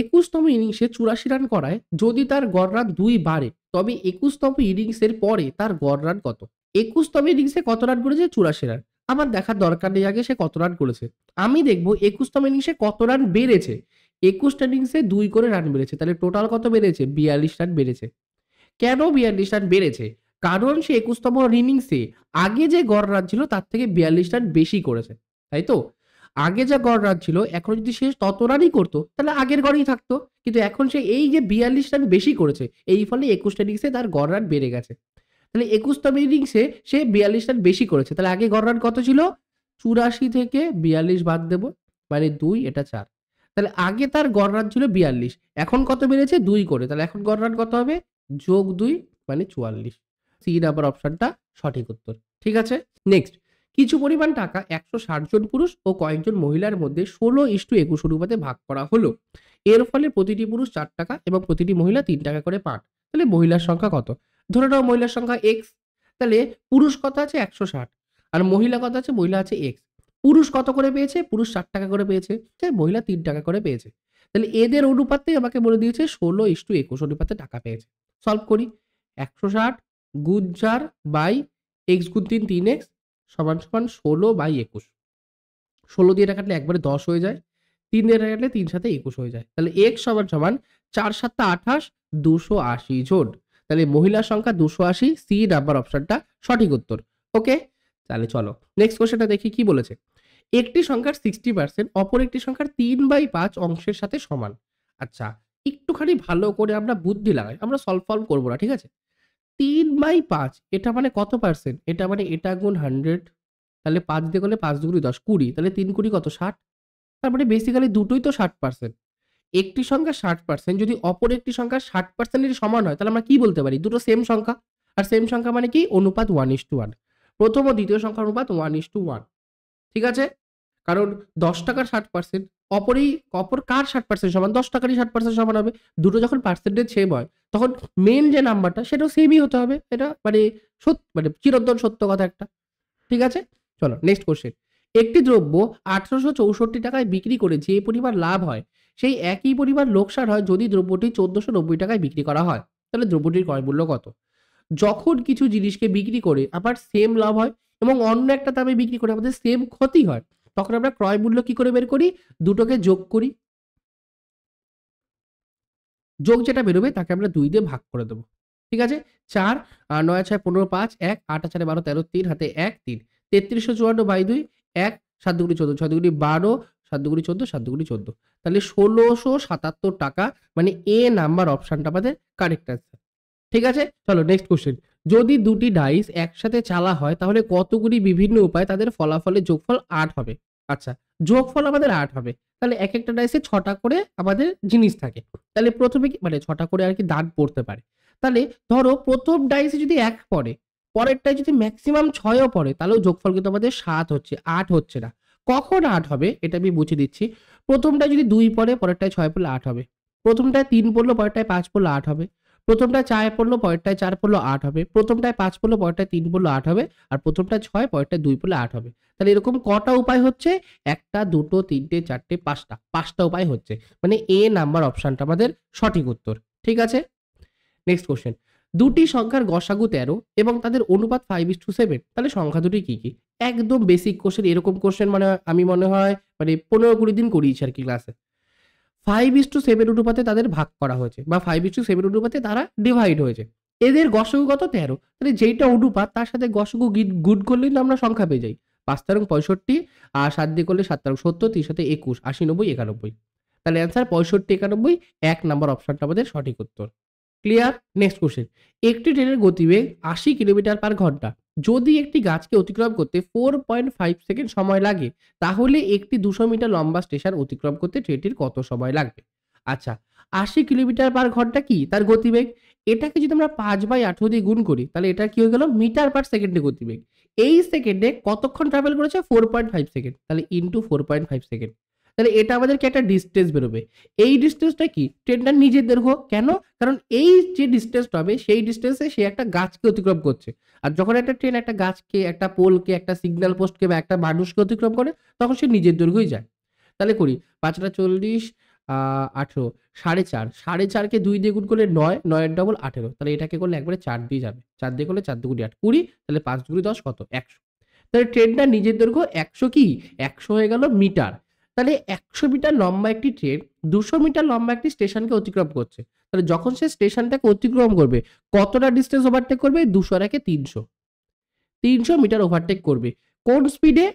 21 তম ইনিংসে 84 রান করায়, যদি তার গড় রান 2 বাড়ে, তবে 21 তম ইনিংসের পরে তার গড় রান কত? 21 তম ইনিংসে কত রান করেছে? 84 রান। আমার দেখার দরকার নেই আগে সে কত রান করেছে। আমি দেখব 21 তম ইনিংসে কত রান বেড়েছে। 21 টা ইনিংসে 2 করে রান বেড়েছে। তাহলে টোটাল কত বেড়েছে? 42 রান বেড়েছে। কেন 42 রান বেড়েছে? কারণ সে 21 তম ইনিংসে আগে যে গড় রান ছিল তার থেকে 42 রান বেশি করেছে। তাই তো? আগে যা গড় রান ছিল, এখন যদি সে তত রানই করত, তাহলে আগের গড়েই থাকতো। কিন্তু এখন সে এই যে 42 রান বেশি করেছে, এই ফলে 21 টা ইনিংসে তার গড় রান বেড়ে গেছে। তাহলে 21 তম ইনিংসে সে 42 রান বেশি করেছে। তাহলে আগে গড় রান কত ছিল? 84 থেকে 42 বাদ দেব, মানে 2, এটা 4। তাহলে আগে তার গড় রান ছিল 42, এখন কত বেড়েছে? 2 করে। তাহলে এখন গড় রান কত হবে? যোগ 2 মানে 44। সি নাম্বার অপশনটা সঠিক উত্তর। ঠিক আছে? নেক্সট, কিছু পরিমাণ টাকা 160 জন পুরুষ ও কয়েকজন মহিলার মধ্যে 16:21 অনুপাতে ভাগ করা হলো। এর ফলে প্রতিটি পুরুষ 4 টাকা এবং প্রতিটি মহিলা 3 টাকা করে পান। তাহলে মহিলার সংখ্যা কত? ধরে নাও মহিলার সংখ্যা x, তাহলে পুরুষ কত আছে? 160, আর মহিলা কত আছে? মহিলা আছে x। পুরুষ কত করে পেয়েছে? পুরুষ 4 টাকা করে পেয়েছে, মহিলা 3 টাকা করে পেয়েছে। তাহলে এদের অনুপাতেই আমাকে বলে দিয়েছে 16:21 অনুপাতে টাকা পেয়েছে। সলভ করি। 160 গুণ 4 বাই x গুণ 3 3x সমান 16/21। 16 দিয়ে কাটলে একবারে 10 হয়ে যায়। 3 দিয়ে কাটলে 3 সাথে 21 হয়ে যায়। তাহলে x সমান 4 7 28, 280 জন। তাহলে মহিলার সংখ্যা 280, সি নাম্বার অপশনটা সঠিক উত্তর। ওকে? তাহলে চলো নেক্সট কোয়েশ্চেনটা দেখি কি বলেছে। একটি সংখ্যার 60% অপর একটি সংখ্যার 3/5 অংশের সাথে সমান। আচ্ছা, একটুখানি ভালো করে আমরা বুদ্ধি লাগাই। আমরা সলভ করব না, ঠিক আছে? 3/5 এটা মানে কত পার্সেন্ট? এটা মানে এটা গুণ 100, তাহলে 5 দিয়ে করলে 5 দুগুণে 10, 20, তাহলে 3 কুড়ি কত? 60। তার মানে বেসিক্যালি দুটোই তো 60%। একটি সংখ্যা 60% যদি অপর একটি সংখ্যা 60% এর সমান হয়, তাহলে আমরা কি বলতে পারি? দুটো সেম সংখ্যা। আর সেম সংখ্যা মানে কি? অনুপাত 1:1। প্রথম ও দ্বিতীয় সংখ্যার অনুপাত 1:1। ঠিক আছে? কারণ 10 টাকার 60%, অপর কার 60% সমান, 10 টাকারই 60% সমান হবে। দুটো যখন পার্সেন্টেজ সেম হয় তখন মেন যে নাম্বারটা সেটাও সেমই হতে হবে। এটা মানে চিরন্তন সত্য কথা একটা। ঠিক আছে? চলো নেক্সট কোশ্চেন। একটি দ্রব্য 1864 টাকায় বিক্রি করে যে পরিমাণ লাভ হয়, সেই একই পরিমাণ লোকসান হয় যদি দ্রব্যটি 1490 টাকায় বিক্রি করা হয়। তাহলে দ্রব্যটির ক্রয় মূল্য কত? যখন কিছু জিনিসকে বিক্রি করে আবার সেম লাভ হয় এবং অন্য একটা দামে বিক্রি করে আমাদের সেম ক্ষতি হয়, তখন আমরা ক্রয় মূল্য কি করে বের করি? দুটোকে যোগ করি। যোগ যেটা বেরোবে তাকে আমরা ২ দিয়ে ভাগ করে দেব। ঠিক আছে? ৪ ৯ ৬ ১৫ ৫ ১ ৮ ৪ ১২ ১৩ ৩ হাতে ১ ৩ ৩৩৫৪/২ ১ ৭ দুগুণে ১৪ ৬ দুগুণে ১২ ৭ দুগুণে ১৪ ৭ দুগুণে ১৪। তাহলে ১৬৭৭ টাকা মানে এ নাম্বার অপশনটা আমাদের কারেক্ট অ্যান্সার। ঠিক আছে? চলো নেক্সট কোয়েশ্চেন। যদি দুটি ডাইস একসাথে চালা হয় তাহলে কতগুলি বিভিন্ন উপায়ে তাদের ফলাফলের যোগফল ৮ হবে? আচ্ছা, যোগফল আমাদের ৮ হবে। তাহলে একেকটা ডাইসে ৬ টা করে আমাদের জিনিস থাকে। তাহলে ১ম এ কি মানে ৬ টা করে আরকি দাগ পড়তে পারে। তাহলে ধরো ১ম ডাইসে যদি ১ পড়ে, পরেরটায় যদি মেক্সিমাম ৬ ও পড়ে তাহলেও যোগফল কিন্তু আমাদের ৭ হচ্ছে, ৮ হচ্ছে না। কখন ৮ হবে এটা আমি বুঝিয়ে দিচ্ছি। ১ম টায় যদি ২ পড়ে পরেরটায় ৬ পড়লে ৮ হবে। ১ম টায় ৩ পড়লো পরেরটায় ৫ পড়লে ৮ হবে। ১ম টায় ৪ পড়লো পরেরটায় ৪ পড়লো ৮ হবে। ১ম টায় ৫ পড়লো পরেরটায় ৩ পড়লো ৮ হবে। আর ১ম টায় ৬ পরেরটায় ২ পড়লে ৮ হবে। তাহলে এরকম কটা উপায় হচ্ছে? ১ টা, ২ টো, ৩ টে, ৪ টে, ৫ টা। ৫ টা উপায় হচ্ছে। মানে এ নাম্বার অপশনটা আমাদের সঠিক উত্তর। ঠিক আছে? Next question. দুটি সংখ্যার গসাগু ১৩ এবং তাদের অনুপাত 5:7 তাহলে সংখ্যা দুটি কি, কি? একদম বেসিক কোয়েশ্চেন। এরকম কোয়েশ্চেন মানে আমি মনে হয় ১৫-২০ দিন করিয়েছি আরকি ক্লাসে। 5:7 অনুপাতে তাদের ভাগ করা হয়েছে বা 5:7 অনুপাতে তারা ডিভাইড হয়েছে। এদের গসাগু কত? ১৩। তাহলে যেইটা অনুপাত তার সাথে গসাগু গুণ করলেই তো আমরা সংখ্যা পেয়ে যাই। ৫ তেরং ৬৫ আর ৭ দিয়ে করলে ৭ তেরং ৭০, ৩ সাথে ২১, ৮০, ৯০, ৯১। তাহলে অ্যান্সার ৬৫, ৯১, ১ নাম্বার অপশনটা আমাদের সঠিক উত্তর। ক্লিয়ার? Next question. একটি ট্রেনের গতিবেগ ৮০ কিলোমিটার পার ঘন্টা। যদি একটি গাছকে অতিক্রম করতে 4.5 সেকেন্ড সময় লাগে, তাহলে একটি ২০০ মিটার লম্বা স্টেশন অতিক্রম করতে ট্রেনটির কত সময় লাগবে? আচ্ছা, ৮০ কিলোমিটার পার ঘন্টা কি? তার গতিবেগ। এটাকে যদি আমরা ৫/১৮ দিয়ে গুণ করি, তাহলে এটা কি হয়ে গেল? মিটার পার সেকেন্ডে গতিবেগ। এই সেকেন্ডে কতক্ষণ ট্রাভেল করেছে? 4.5 সেকেন্ড। তাহলে ইনটু 4.5 সেকেন্ড। তাহলে এটা আমাদেরকে একটা ডিসটেন্স বেরোবে। এই ডিসটেন্সটা কি? ট্রেনটার নিজের দৈর্ঘ্য। কেন? কারণ এই যে ডিসটেন্সটা হবে সেই ডিসটেন্সে সে একটা গাছকে অতিক্রম করছে। আর যখন একটা ট্রেন একটা গাছকে, একটা পোলকে, একটা সিগন্যাল পোস্টকে বা একটা মানুষকে অতিক্রম করে তখন সে নিজের দৈর্ঘ্যই যায়। তাহলে করি ৫ টা ৪০ ১৮ ৪.৫ ৪.৫ কে ২ দিয়ে গুণ করলে ৯, ৯ এর ডবল ১৮। তাহলে এটাকে করলে একবারে ৪ দিয়ে যাবে। ৪ দিয়ে করলে ৪ দুগুণে ৮ ২০, তাহলে ৫ দুগুণে ১০ কত? ১০০। তাহলে ট্রেনটার নিজের দৈর্ঘ্য ১০০ কি? ১০০ হয়ে গেল মিটার। তাহলে ১০০ মিটার লম্বা একটি ট্রেন ২০০ মিটার লম্বা একটি স্টেশনকে অতিক্রম করছে। তাহলে যখন সে স্টেশনটাকে অতিক্রম করবে কতটা ডিসটেন্স ওভারটেক করবে? ২০০ আর ১ এ ৩০০। ৩০০ মিটার ওভারটেক করবে। কোন স্পিডে?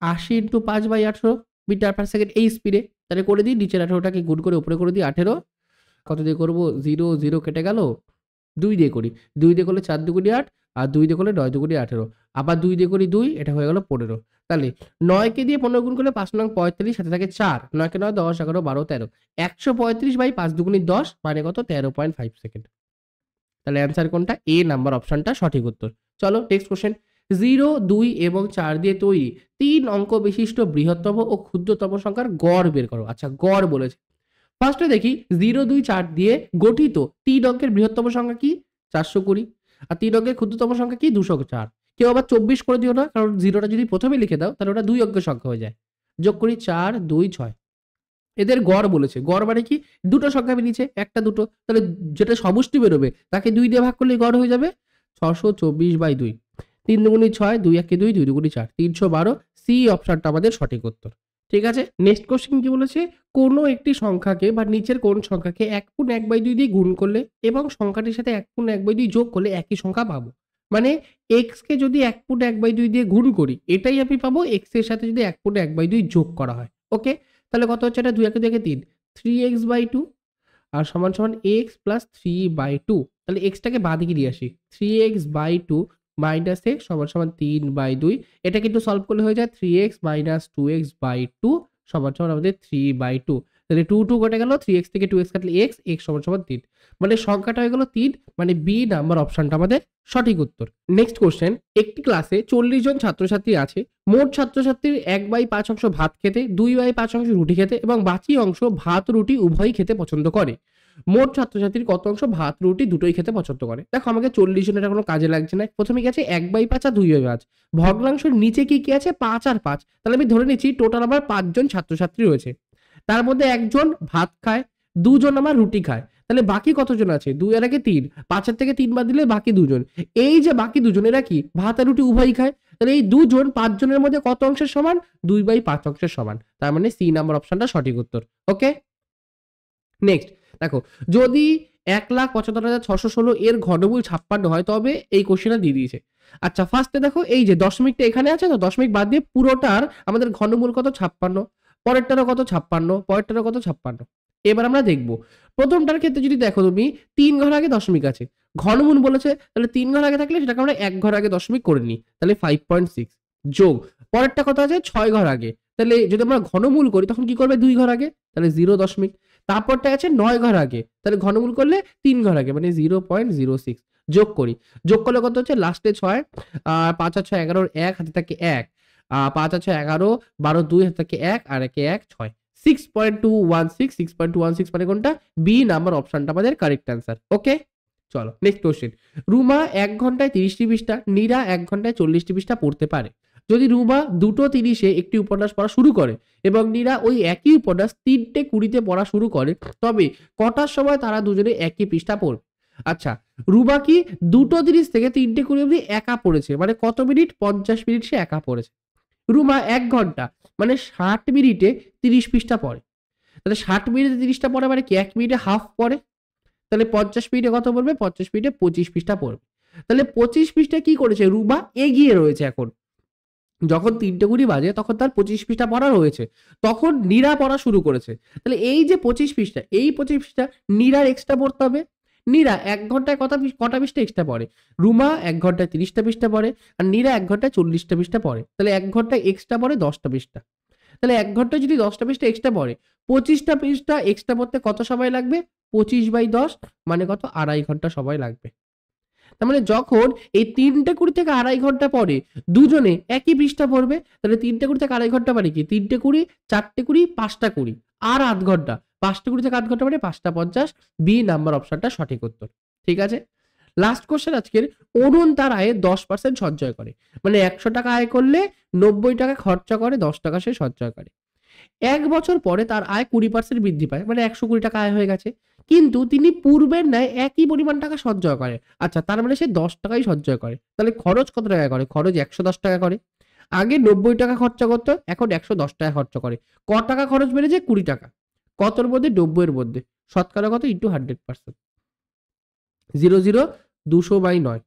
৮০ ইন্টু ৫/১৮ মিটার পার সেকেন্ড এই স্পিডে। তাহলে করে দিই নিচের ১৮ টাকে গুণ করে উপরে করে দিই ১৮। কত দিয়ে করব? ০, ০ কেটে গেল। ২ দিয়ে করি। ২ দিয়ে করলে ৪ দুগুণে ৮ আর ২ দিয়ে করলে ৯ দুগুণে ১৮। আবার ২ দিয়ে করি ২, এটা হয়ে গেল ১৫। তাহলে ৯ কে দিয়ে ১৫ গুণ করলে ৫ নং ৩৫, সাথে থাকে ৪। ৯ কে ৯ ১০, ১১, ১২, ১৩। ১৩৫/৫ দুগুণে ১০ মানে কত? ১৩.৫ সেকেন্ড। তাহলে অ্যান্সার কোনটা? এ নাম্বার অপশনটা সঠিক উত্তর। চলো নেক্সট কোয়েশ্চেন। ০, ২ এবং ৪ দিয়ে তৈরি ৩ অঙ্ক বিশিষ্ট বৃহত্তম ও ক্ষুদ্রতম সংখ্যার গড় বের করো। আচ্ছা, গড় বলেছে। ফার্স্টে দেখি ০, ২, ৪ দিয়ে গঠিত ৩ অঙ্কের বৃহত্তম সংখ্যা কি? ৪২০। আর ৩ অঙ্কের ক্ষুদ্রতম সংখ্যা কি? ২০৪। কেউ আবার ২৪ করে দিও না, কারণ ০ টা যদি প্রথমে লিখে দাও তাহলে ওটা ২ অঙ্কের সংখ্যা হয়ে যায়। যোগ করি ৪, ২, ৬। এদের গড় বলেছে। গড় মানে কি? দুটো সংখ্যা বেরিয়েছে, একটা দুটো। তাহলে যেটা সমষ্টি বেরোবে তাকে ২ দিয়ে ভাগ করলেই গড় হয়ে যাবে। ৬২৪/২। ৩ দুগুণে ৬, ২ একে ২, ২ দুগুণে ৪। ৩১২। সি অপশনটা আমাদের সঠিক উত্তর। ঠিক আছে? নেক্সট কোয়েশ্চেন কি বলেছে? কোনো একটি সংখ্যাকে বা নিচের কোন সংখ্যাকে ১/১/২ দিয়ে গুণ করলে এবং সংখ্যাটির সাথে ১/১/২ যোগ করলে একই সংখ্যা পাবো। মানে x কে যদি ১/১/২ দিয়ে গুণ করি এটাই আমি পাবো x এর সাথে যদি ১/১/২ যোগ করা হয়। ওকে? তাহলে কত হচ্ছে? এটা ২ একে ২ একে ৩। 3x/2 আর সমান, সমান x প্লাস 3/2। তাহলে x টাকে বাঁদিকে নিয়ে আসি। 3x/2 মাইনাস x সমান, সমান 3/2। এটা কিন্তু সলভ করলে হয়ে যায় 3x - 2x/2 সমান, সমান আমাদের 3/2। তাহলে 2 কেটে গেল, 3x থেকে 2x কাটলে x, x সমান সমান 3, মানে সংখ্যাটা হয়ে গেল 3, মানে বি নাম্বার অপশনটা আমাদের সঠিক উত্তর। নেক্সট কোশ্চেন, একটি ক্লাসে 40 জন ছাত্রছাত্রী আছে, মোট ছাত্রছাত্রীর 1/5 অংশ ভাত খেতে, 2/5 অংশ রুটি খেতে এবং বাকি অংশ ভাত রুটি উভয়ই খেতে পছন্দ করে। মোট ছাত্রছাত্রীর কত অংশ ভাত রুটি দুটোই খেতে পছন্দ করে? দেখো আমাকে 40 জনের কোনো কাজে লাগছে না। প্রথমে কি আছে 1/5 আর 2/5, ভগ্নাংশের নিচে কি আছে 5 আর 5, তাহলে আমি ধরে নিচ্ছি টোটাল আমার 5 জন ছাত্রছাত্রী রয়েছে, তার মধ্যে একজন ভাত খায়, 2 জন আমার রুটি খায়, তাহলে বাকি কতজন আছে? 2 এর আগে 3, 5 এর থেকে 3 বাদ দিলে বাকি 2 জন। এই যে বাকি 2 জন এরা কি ভাত আর রুটি উভয়ই খায়, তাহলে এই 2 জন 5 জনের মধ্যে কত অংশের সমান? 2/5 অংশের সমান, তার মানে সি নাম্বার অপশনটা সঠিক উত্তর। ওকে, নেক্সট দেখো, যদি 1,75,616 এর ঘনমূল 56 হয় তবে এই কোশ্চেনটা দিয়ে দিয়েছে। আচ্ছা ফার্স্টে দেখো এই যে দশমিকটা এখানে আছে, তো দশমিক বাদ দিয়ে পুরোটার আমাদের ঘনমূল কত? 56, পরেরটারও কত? 56, পরেরটারও কত? 56। এবার আমরা দেখব প্রথমটার ক্ষেত্রে যদি দেখো তুমি 3 ঘর আগে দশমিক আছে, ঘনমূল বলেছে, তাহলে 3 ঘর আগে থাকলে সেটাকে আমরা 1 ঘর আগে দশমিক করে নিই, তাহলে 5.6 যোগ পরেরটা কত আছে 6 ঘর আগে, তাহলে যদি আমরা ঘনমূল করি তখন কি করবে 2 ঘর আগে, তাহলে 0 দশমিক, তারপরটা আছে 9 ঘর আগে, তাহলে ঘনমূল করলে 3 ঘর আগে মানে 0.06 যোগ করি, যোগ করলে কত হচ্ছে লাস্টে 6, আর 5 আর 6 11, 1 হাতে থাকে 1, 5 আর 6 11, 12 2 হাতে থাকে 1 আর 1 1 6, 6.216 মানে কোনটা? বি নাম্বার অপশনটা আমাদের কারেক্ট অ্যান্সার। ওকে, চলো নেক্সট কোশ্চেন। রুমা 1 ঘন্টায় 30টি পৃষ্ঠা, নীরা 1 ঘন্টায় 40টি পৃষ্ঠা পড়তে পারে। যদি রুমা 2:30-এ একটি উপন্যাস পড়া শুরু করে এবং নীরা ওই একই উপন্যাস 3:20-তে পড়া শুরু করে, তবে কটার সময় তারা দুজনে একই পৃষ্ঠা পড়বে? আচ্ছা, রুমা কি 2:30 থেকে 3:20 অবধি একা পড়েছে, মানে কত মিনিট? 50 মিনিট সে একা পড়েছে। রুমা 1 ঘন্টা মানে 60 মিনিটে 30 পৃষ্ঠা পড়ে, তাহলে 60 মিনিটে 30টা পড়ে মানে কি 1 মিনিটে হাফ পড়ে, তাহলে 50 মিনিটে কত পড়বে? 50 মিনিটে 25 পৃষ্ঠা পড়বে। তাহলে 25 পৃষ্ঠা কি করেছে? রুমা এগিয়ে রয়েছে এখন। যখন 3:20 বাজে তখন তার 25 পৃষ্ঠা পড়া রয়েছে, তখন নীরা পড়া শুরু করেছে। তাহলে এই যে 25 পৃষ্ঠা, এই 25 পৃষ্ঠা নীরার এক্সট্রা পড়তে হবে। নীরা 1 ঘন্টায় কটা পৃষ্ঠা এক্সট্রা পড়ে? রুমা 1 ঘন্টায় 30টা পৃষ্ঠা পড়ে আর নীরা 1 ঘন্টায় 40টা পৃষ্ঠা পড়ে, তাহলে 1 ঘন্টায় এক্সট্রা পড়ে 10টা পৃষ্ঠা। তাহলে 1 ঘন্টায় যদি 10টা পৃষ্ঠা এক্সট্রা পড়ে, 25টা পৃষ্ঠা এক্সট্রা পড়তে কত সময় লাগবে? 25/10 মানে কত? 2.5 ঘন্টা সময় লাগবে। তার মানে যখন এই 3:20 থেকে 2.5 ঘন্টা পরে দুজনে একই পৃষ্ঠা পড়বে, তাহলে 3:20 থেকে 2.5 ঘন্টা মানে কি? 3:20, 4:20, 5:20 আর 8 ঘন্টা। 5:20 থেকে 8 ঘন্টা মানে 5:50, বি নাম্বার অপশনটা সঠিক উত্তর। ঠিক আছে? লাস্ট কোশ্চেন আজকের, অরুণ তার আয়ে 10% সঞ্চয় করে, মানে 100 টাকা আয় করলে 90 টাকা খরচা করে, 10 টাকা সে সঞ্চয় করে। 1 বছর পরে তার আয় 20% বৃদ্ধি পায়, মানে 120 টাকা আয় হয়ে গেছে, কিন্তু তিনি পূর্বের ন্যায় একই পরিমাণ টাকা সঞ্চয় করে। আচ্ছা, তার মানে সে 10 টাকাই সঞ্চয় করে, তাহলে খরচ কত টাকা করে? খরচ 110 টাকা করে। আগে 90 টাকা খরচা করতো, এখন 110 টাকা খরচা করে। ক টাকা খরচ বেড়েছে? 20 টাকা। কতর মধ্যে? 90 এর মধ্যে। শতকরা কত? ইন্টু 100%। 0 0 200/9,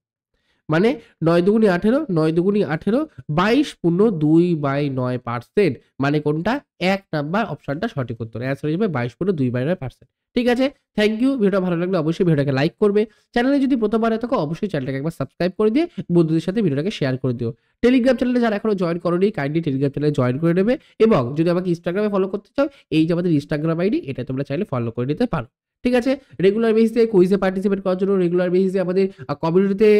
মানে 9 দুগুনি 18, 9 দুগুনি 18, 22 পূর্ণ 2/9%, মানে কোনটা? 1 নাম্বার অপশনটা সঠিক উত্তর। অ্যান্সার হয়ে যাবে 22 পূর্ণ 2/9%। ঠিক আছে, থ্যাংক ইউ। ভিডিওটা ভালো লাগলে অবশ্যই ভিডিওটাকে লাইক করবে। চ্যানেলে যদি প্রথমবার হয়ে থাকো অবশ্যই চ্যানেলটাকে একবার সাবস্ক্রাইব করে দিয়ে বন্ধুদের সাথে ভিডিওটাকে শেয়ার করে দিও। টেলিগ্রাম চ্যানেলে যারা এখনো জয়েন করোনি কাইন্ডলি টেলিগ্রাম চ্যানেলে জয়েন করে নেবে, এবং যদি আমাকে ইনস্টাগ্রামে ফলো করতে চাও, এই যে আমাদের ইনস্টাগ্রাম আইডি, এটা তোমরা চাইলে ফলো করে নিতে পারো। ঠিক আছে, রেগুলার বেসিসে কুইজে পার্টিসিপেট করার জন্য, রেগুলার বেসিসে আমাদের কমিউনিটিতে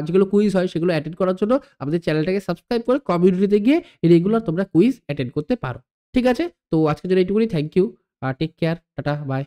যেগুলো কুইজ হয় সেগুলো অ্যাটেন্ড করার জন্য আমাদের চ্যানেলটাকে সাবস্ক্রাইব করে কমিউনিটিতে গিয়ে রেগুলার তোমরা কুইজ অ্যাটেন্ড করতে পারো। ঠিক আছে, তো আজকের জন্য এইটুকুনি। Thank you, take care, tata, by.